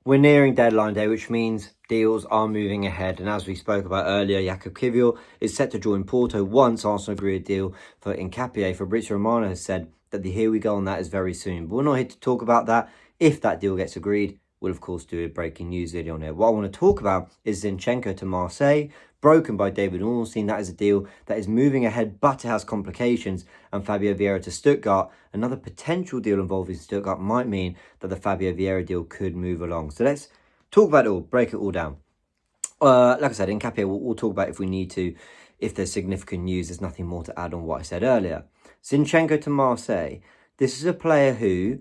We're nearing deadline day, which means deals are moving ahead. And as we spoke about earlier, Jakub Kiwior is set to join Porto once Arsenal agree a deal for Nketiah. Fabrizio Romano has said that the here we go on that is very soon. But we're not here to talk about that. If that deal gets agreed, we'll of course do a breaking news video on it. What I want to talk about is Zinchenko to Marseille, broken by David Ornstein. That is a deal that is moving ahead, but it has complications. And Fabio Vieira to Stuttgart. Another potential deal involving Stuttgart might mean that the Fabio Vieira deal could move along. So let's talk about it all, break it all down. Like I said, Nketiah, we'll talk about if we need to, if there's significant news. There's nothing more to add on what I said earlier. Zinchenko to Marseille. This is a player who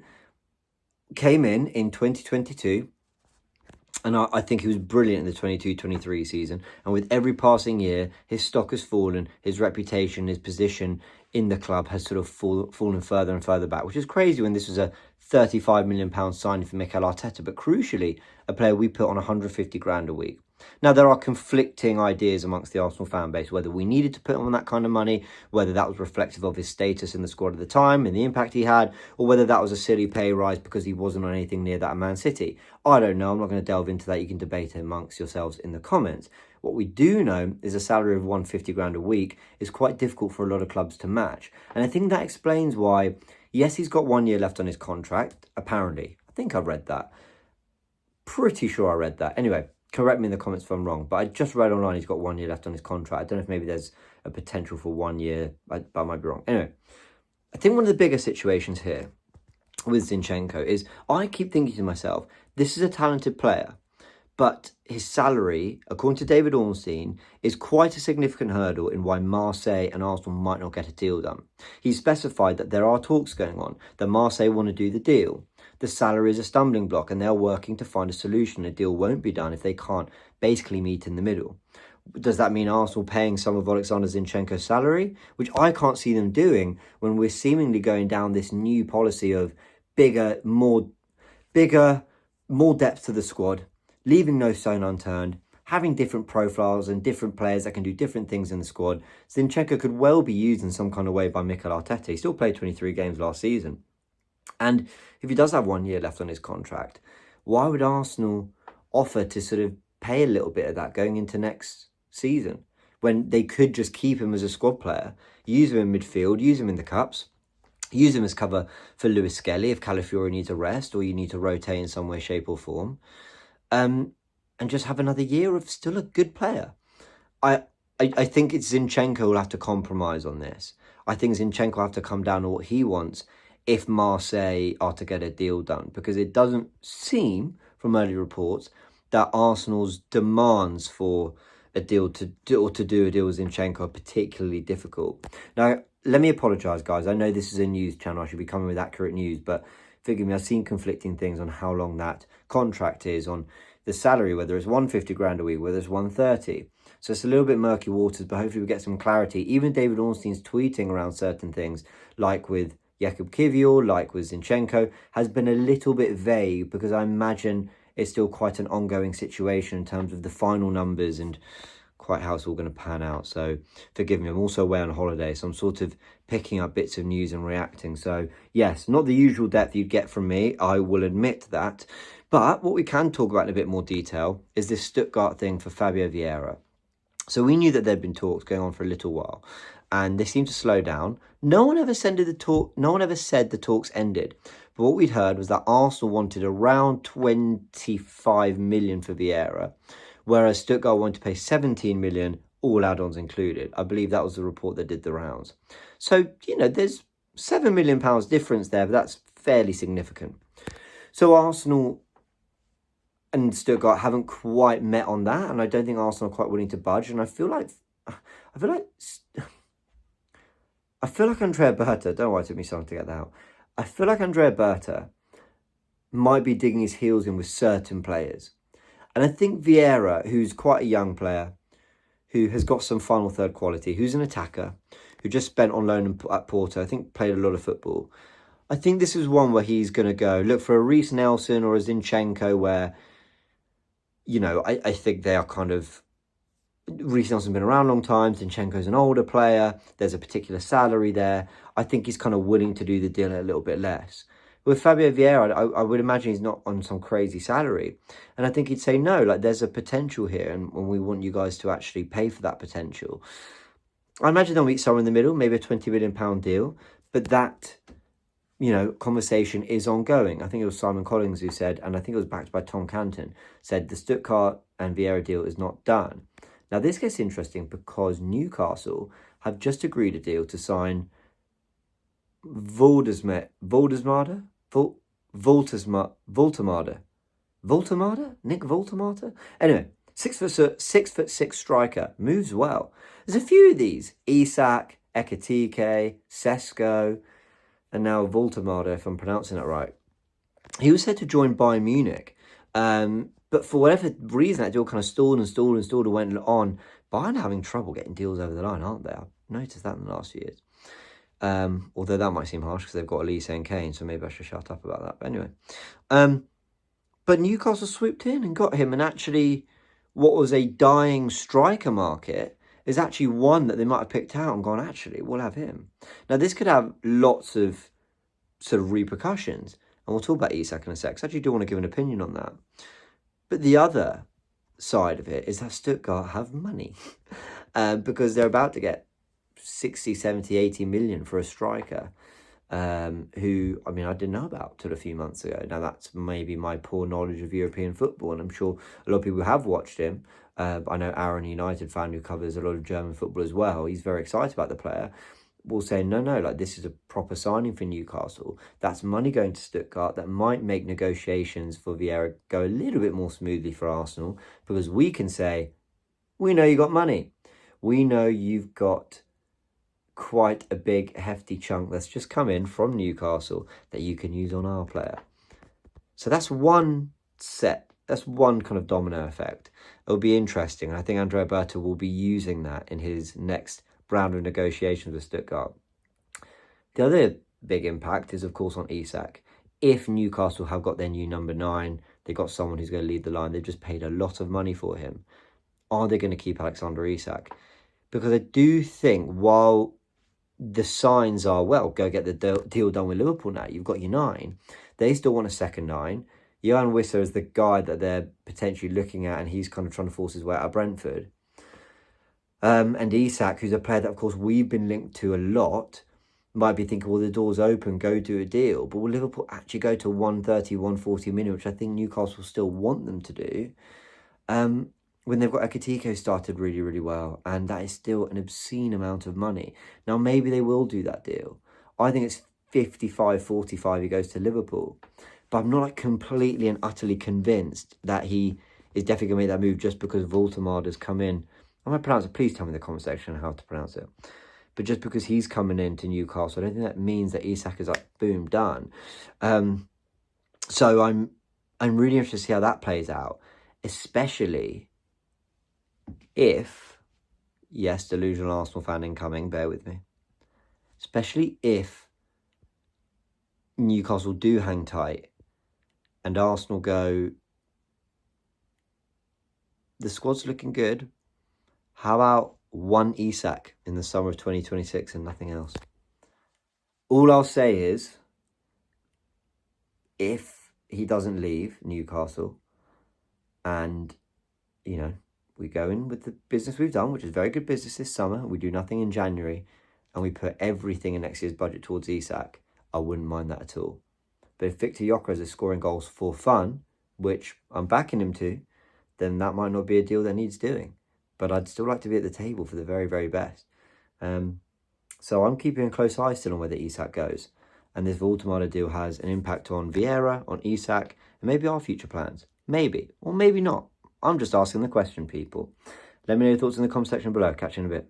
came in 2022. And I think he was brilliant in the 22-23 season. And with every passing year, his stock has fallen. His reputation, his position in the club has sort of fallen further and further back, which is crazy when this was a £35 million signing for Mikel Arteta. But crucially, a player we put on 150 grand a week. Now, there are conflicting ideas amongst the Arsenal fan base, whether we needed to put him on that kind of money, whether that was reflective of his status in the squad at the time and the impact he had, or whether that was a silly pay rise because he wasn't on anything near that at Man City. I don't know. I'm not going to delve into that. You can debate it amongst yourselves in the comments. What we do know is a salary of 150 grand a week is quite difficult for a lot of clubs to match. And I think that explains why, yes, he's got 1 year left on his contract, apparently. I think I read that. Pretty sure I read that. Anyway, correct me in the comments if I'm wrong, but I just read online he's got 1 year left on his contract. I don't know if maybe there's a potential for 1 year, but I might be wrong. Anyway, I think one of the bigger situations here with Zinchenko is I keep thinking to myself, this is a talented player, but his salary, according to David Ornstein, is quite a significant hurdle in why Marseille and Arsenal might not get a deal done. He specified that there are talks going on, that Marseille want to do the deal. The salary is a stumbling block and they're working to find a solution. A deal won't be done if they can't basically meet in the middle. Does that mean Arsenal paying some of Alexander Zinchenko's salary? Which I can't see them doing when we're seemingly going down this new policy of bigger, more depth to the squad, leaving no stone unturned, having different profiles and different players that can do different things in the squad. Zinchenko could well be used in some kind of way by Mikel Arteta. He still played 23 games last season. And if he does have 1 year left on his contract, why would Arsenal offer to sort of pay a little bit of that going into next season when they could just keep him as a squad player, use him in midfield, use him in the cups, use him as cover for Lewis Skelly if Calafiori needs a rest or you need to rotate in some way, shape or form, and just have another year of still a good player. I think it's Zinchenko will have to compromise on this. I think Zinchenko will have to come down to what he wants if Marseille are to get a deal done, because it doesn't seem from early reports that Arsenal's demands for a deal to do a deal with Zinchenko are particularly difficult. Now, let me apologise, guys. I know this is a news channel. I should be coming with accurate news, but forgive me, I've seen conflicting things on how long that contract is, on the salary, whether it's 150 grand a week, whether it's 130. So it's a little bit murky waters, but hopefully we get some clarity. Even David Ornstein's tweeting around certain things, like with Jakub Kiwior, like with Zinchenko, has been a little bit vague because I imagine it's still quite an ongoing situation in terms of the final numbers and quite how it's all going to pan out. So forgive me, I'm also away on holiday, so I'm sort of picking up bits of news and reacting. So yes, not the usual depth you'd get from me, I will admit that. But what we can talk about in a bit more detail is this Stuttgart thing for Fabio Vieira. So we knew that there'd been talks going on for a little while, and they seemed to slow down. No one ever said the talks ended. But what we'd heard was that Arsenal wanted around 25 million for Vieira, whereas Stuttgart wanted to pay 17 million, all add-ons included. I believe that was the report that did the rounds. So, there's £7 million difference there, but that's fairly significant. So Arsenal and Stuttgart haven't quite met on that, and I don't think Arsenal are quite willing to budge. And I feel like Andrea Berta, don't know why it took me so long to get that out. I feel like Andrea Berta might be digging his heels in with certain players. And I think Vieira, who's quite a young player, who has got some final third quality, who's an attacker, who just spent on loan at Porto, I think played a lot of football. I think this is one where he's going to go look for a Reece Nelson or a Zinchenko where, I think they are kind of, Reece Nelson's been around a long time, Zinchenko's an older player, there's a particular salary there. I think he's kind of willing to do the deal a little bit less. With Fabio Vieira, I would imagine he's not on some crazy salary. And I think he'd say, no, like there's a potential here and we want you guys to actually pay for that potential. I imagine they'll meet somewhere in the middle, maybe a £20 million deal. But that, conversation is ongoing. I think it was Simon Collins who said, and I think it was backed by Tom Canton, said the Stuttgart and Vieira deal is not done. Now, this gets interesting because Newcastle have just agreed a deal to sign Voltemade? Nick Voltemade? Anyway, 6'6" striker, moves well. There's a few of these. Isak, Ekitike, Sesko, and now Voltemade, if I'm pronouncing that right. He was said to join Bayern Munich. But for whatever reason, that deal kind of stalled and went on. Bayern are having trouble getting deals over the line, aren't they? I've noticed that in the last few years. Although that might seem harsh because they've got Elise and Kane, so maybe I should shut up about that. But anyway. But Newcastle swooped in and got him, and actually what was a dying striker market is actually one that they might have picked out and gone, actually, we'll have him. Now, this could have lots of sort of repercussions, and we'll talk about Isak in a sec, because I actually do want to give an opinion on that. But the other side of it is that Stuttgart have money because they're about to get 60, 70, 80 million for a striker who, I didn't know about till a few months ago. Now, that's maybe my poor knowledge of European football, and I'm sure a lot of people have watched him. I know Aaron, a United fan who covers a lot of German football as well. He's very excited about the player. Will say, no, like this is a proper signing for Newcastle. That's money going to Stuttgart that might make negotiations for Vieira go a little bit more smoothly for Arsenal, because we can say, we know you got money. We know you've got quite a big hefty chunk that's just come in from Newcastle that you can use on our player. So that's one set. That's one kind of domino effect. It'll be interesting. I think Andrea Berta will be using that in his next round of negotiations with Stuttgart. The other big impact is, of course, on Isak. If Newcastle have got their new number 9, they've got someone who's going to lead the line, they've just paid a lot of money for him. Are they going to keep Alexander Isak? Because I do think while the signs are, well, go get the deal done with Liverpool now, you've got your 9, they still want a second 9. Johan Wissa is the guy that they're potentially looking at, and he's kind of trying to force his way out of Brentford. And Isak, who's a player that, of course, we've been linked to a lot, might be thinking, well, the door's open, go do a deal. But will Liverpool actually go to 130, 140 million, which I think Newcastle still want them to do, when they've got Ekitike started really, really well, and that is still an obscene amount of money. Now, maybe they will do that deal. I think it's 55-45 he goes to Liverpool. But I'm not completely and utterly convinced that he is definitely going to make that move just because Voltemade has come in. I'm going to pronounce it. Please tell me in the comment section how to pronounce it. But just because he's coming into Newcastle, I don't think that means that Isak is like, boom, done. So I'm really interested to see how that plays out, especially if, yes, delusional Arsenal fan incoming, bear with me, especially if Newcastle do hang tight and Arsenal go, the squad's looking good. How about one Isak in the summer of 2026 and nothing else? All I'll say is, if he doesn't leave Newcastle and, we go in with the business we've done, which is very good business this summer, we do nothing in January, and we put everything in next year's budget towards Isak, I wouldn't mind that at all. But if Victor Gyökeres is scoring goals for fun, which I'm backing him to, then that might not be a deal that needs doing. But I'd still like to be at the table for the very, very best. So I'm keeping a close eye still on where the Isak goes. And this Voltemade deal has an impact on Vieira, on Isak, and maybe our future plans. Maybe, or maybe not. I'm just asking the question, people. Let me know your thoughts in the comment section below. Catch you in a bit.